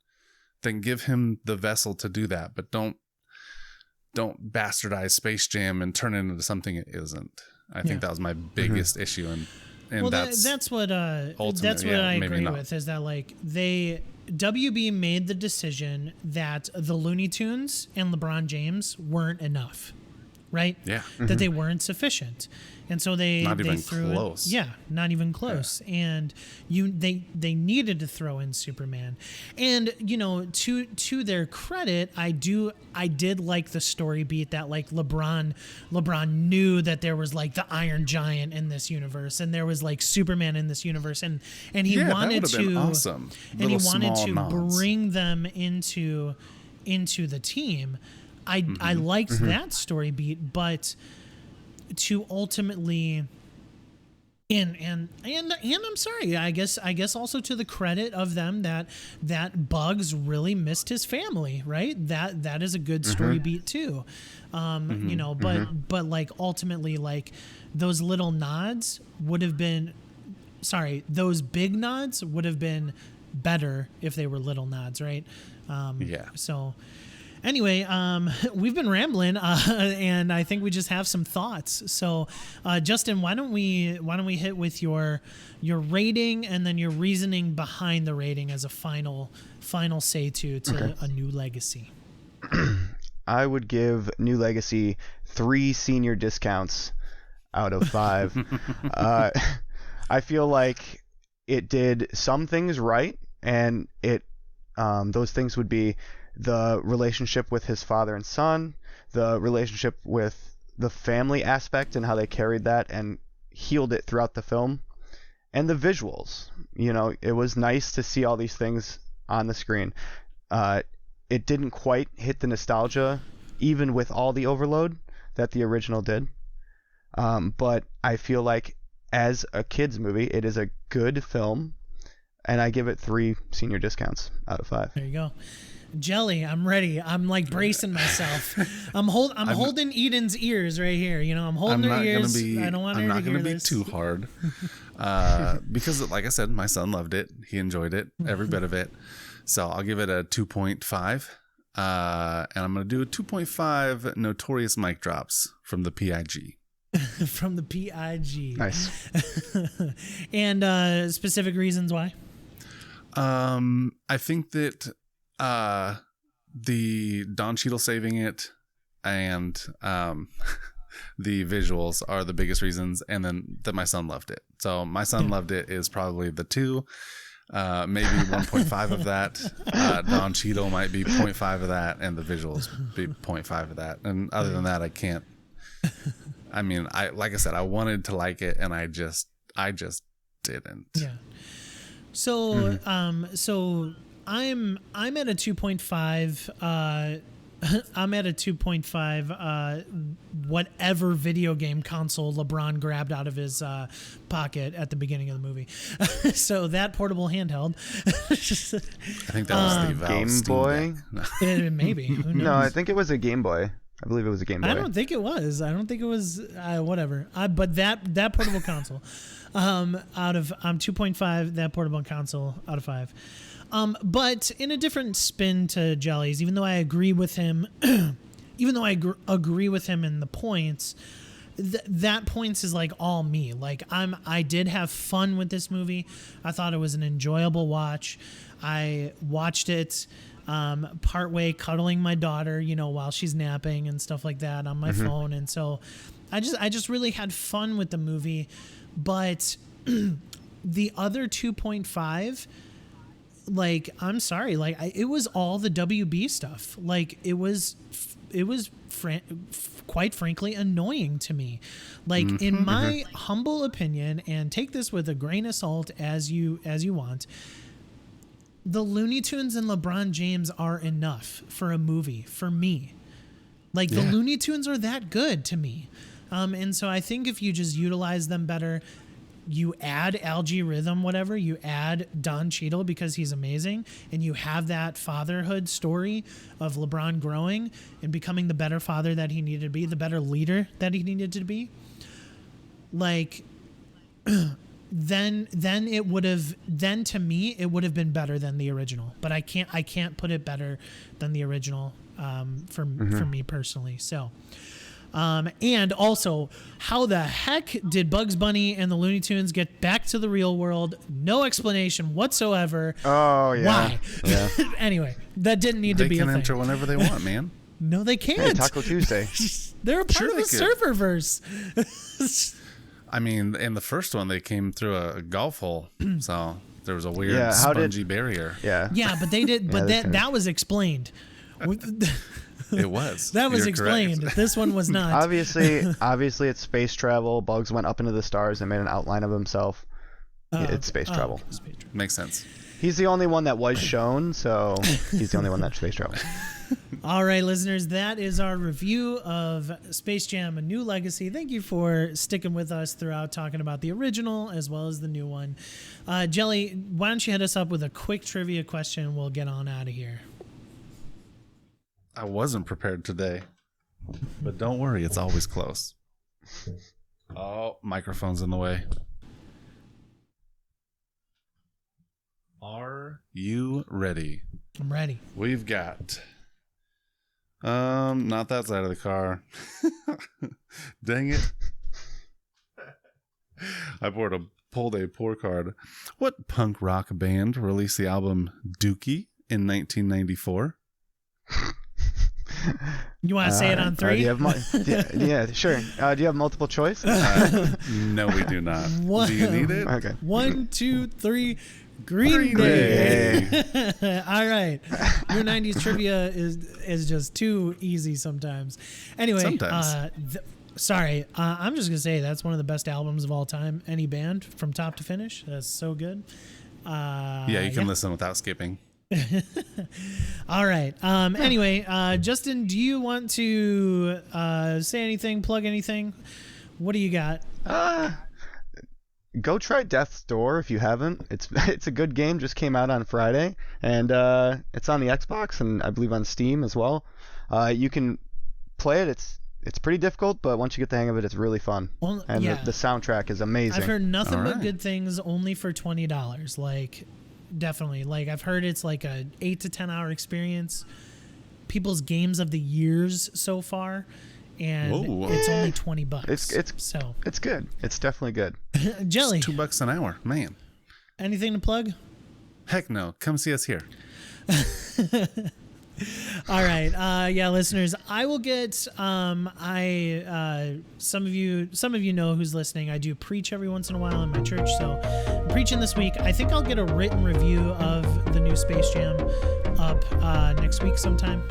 Then give him the vessel to do that, but don't bastardize Space Jam and turn it into something it isn't. I think that was my biggest issue, and that's what I agree with, is that like WB made the decision that the Looney Tunes and LeBron James weren't enough, right? Yeah, that they weren't sufficient. And so they threw close. It, not even close. Yeah. And they needed to throw in Superman. And to their credit, I did like the story beat that like LeBron knew that there was like the Iron Giant in this universe, and there was like Superman in this universe, and he wanted to awesome. And he wanted to bring them into the team. I liked that story beat, but to ultimately And I'm sorry. I guess also to the credit of them that Bugs really missed his family, right? That is a good story beat too. You know, but like ultimately, like those little nods would have been, those big nods would have been better if they were little nods, right? Yeah. So anyway, we've been rambling, and I think we just have some thoughts. So, Justin, why don't we hit with your rating and then your reasoning behind the rating as a final say to A New Legacy. I would give New Legacy 3 senior discounts out of 5. I feel like it did some things right, and it those things would be the relationship with his father and son, the relationship with the family aspect and how they carried that and healed it throughout the film, and the visuals. You know, it was nice to see all these things on the screen. It didn't quite hit the nostalgia, even with all the overload that the original did. But I feel like as a kid's movie, it is a good film, and I give it 3 senior discounts out of 5. There you go. Jelly, I'm ready. I'm like bracing myself. I'm holding Eden's ears right here. You know, I'm holding her ears. I don't want her to hear this. I'm not going to be too hard, because, like I said, my son loved it. He enjoyed it, every bit of it. So I'll give it a 2.5, and I'm going to do a 2.5 notorious mic drops from the PIG. From the PIG. Nice. And specific reasons why? I think that the Don Cheadle saving it and the visuals are the biggest reasons, and then that my son loved it. So my son loved it is probably the 2, maybe 1.5 of that. Don Cheadle might be 0.5 of that, and the visuals be 0.5 of that. And other than that, I can't. I mean, like I said, I wanted to like it, and I just didn't. Yeah. So so I'm at a 2.5. I'm at a 2.5. Whatever video game console LeBron grabbed out of his pocket at the beginning of the movie. So that portable handheld. I think that was the Valve Game Steam Boy. Deck. Maybe. Who knows? No, I think it was a Game Boy. I believe it was a Game Boy. I don't think it was. Whatever. But that portable console, I'm 2.5. That portable console out of 5. But in a different spin to Jellies, even though I agree with him, agree with him in the points, that points is like all me. Like I did have fun with this movie. I thought it was an enjoyable watch. I watched it partway cuddling my daughter, you know, while she's napping and stuff like that on my phone. And so I just really had fun with the movie. But the other 2.5, like, I'm sorry, like it was all the WB stuff. Like it was quite frankly annoying to me. Like in my humble opinion, and take this with a grain of salt as you want, the Looney Tunes and LeBron James are enough for a movie for me. Like the Looney Tunes are that good to me. And so I think if you just utilize them better, you add Algae Rhythm, whatever, you add Don Cheadle because he's amazing, and you have that fatherhood story of LeBron growing and becoming the better father that he needed to be, the better leader that he needed to be. Like, then to me it would have been better than the original. But I can't put it better than the original for me personally. So. And also, how the heck did Bugs Bunny and the Looney Tunes get back to the real world? No explanation whatsoever. Oh, yeah. Why? Yeah. Anyway, that didn't need to be a thing. They can enter whenever they want, man. No, they can't. Hey, Taco Tuesday. They're a part Sure of the serververse. I mean, in the first one, they came through a golf hole, so there was a weird spongy barrier. Yeah. Yeah, but they did. But that was explained. It was. That was You're explained. correct. This one was not. Obviously, it's space travel. Bugs went up into the stars and made an outline of himself. It's space travel. Makes sense. He's the only one that was shown, so he's the only one that space traveled. All right, listeners, that is our review of Space Jam: A New Legacy. Thank you for sticking with us throughout, talking about the original as well as the new one. Jelly, why don't you hit us up with a quick trivia question and we'll get on out of here. I wasn't prepared today, but don't worry, it's always close. Oh, microphone's in the way. Are you ready? I'm ready. We've got not that side of the car. Dang it. I pulled a poor card. What punk rock band released the album Dookie in 1994? You want to say it on three? Do you have yeah, sure. Do you have multiple choice? No, we do not. Do you need it? Okay. 1, 2, 3. Green Day. All right. Your 90s trivia is just too easy sometimes. Anyway, Sometimes. Sorry. I'm just going to say that's one of the best albums of all time. Any band from top to finish. That's so good. Yeah, you can listen without skipping. All right. Anyway, Justin, do you want to say anything, plug anything? What do you got? Go try Death's Door if you haven't. It's a good game. Just came out on Friday, and it's on the Xbox and I believe on Steam as well. You can play it. It's pretty difficult, but once you get the hang of it, it's really fun. Well, and yeah. the soundtrack is amazing. I've heard nothing All but right. good things, only for $20. Like, definitely. Like, I've heard it's like a 8 to 10 hour experience. People's games of the years so far, and Whoa. it's only $20. It's good. It's definitely good. Jelly, It's $2 an hour, man. anything to plug? Heck no. Come see us here. All right, yeah, listeners, I will get. Some of you know who's listening. I do preach every once in a while in my church, so I'm preaching this week. I think I'll get a written review of the new Space Jam up next week sometime.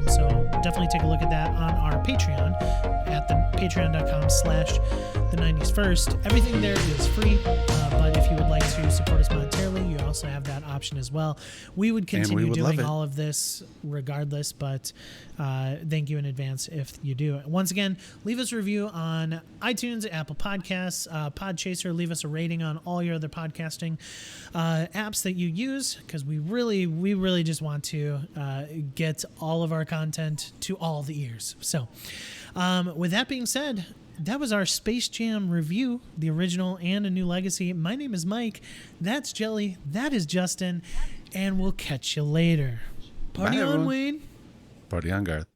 So definitely take a look at that on our Patreon at the patreon.com/the90sfirst. Everything there is free, but if you would like to support us monetarily, you also have that option as well. We would continue doing all of this regardless, but thank you in advance if you do. Once again, leave us a review on iTunes, Apple Podcasts, Podchaser. Leave us a rating on all your other podcasting apps that you use, because we really just want to get all of our content to all the ears. So with that being said, that was our Space Jam review, the original and A New Legacy. My name is Mike. That's Jelly. That is Justin. And we'll catch you later. Party Bye, on, everyone. Wayne. Party on, Garth.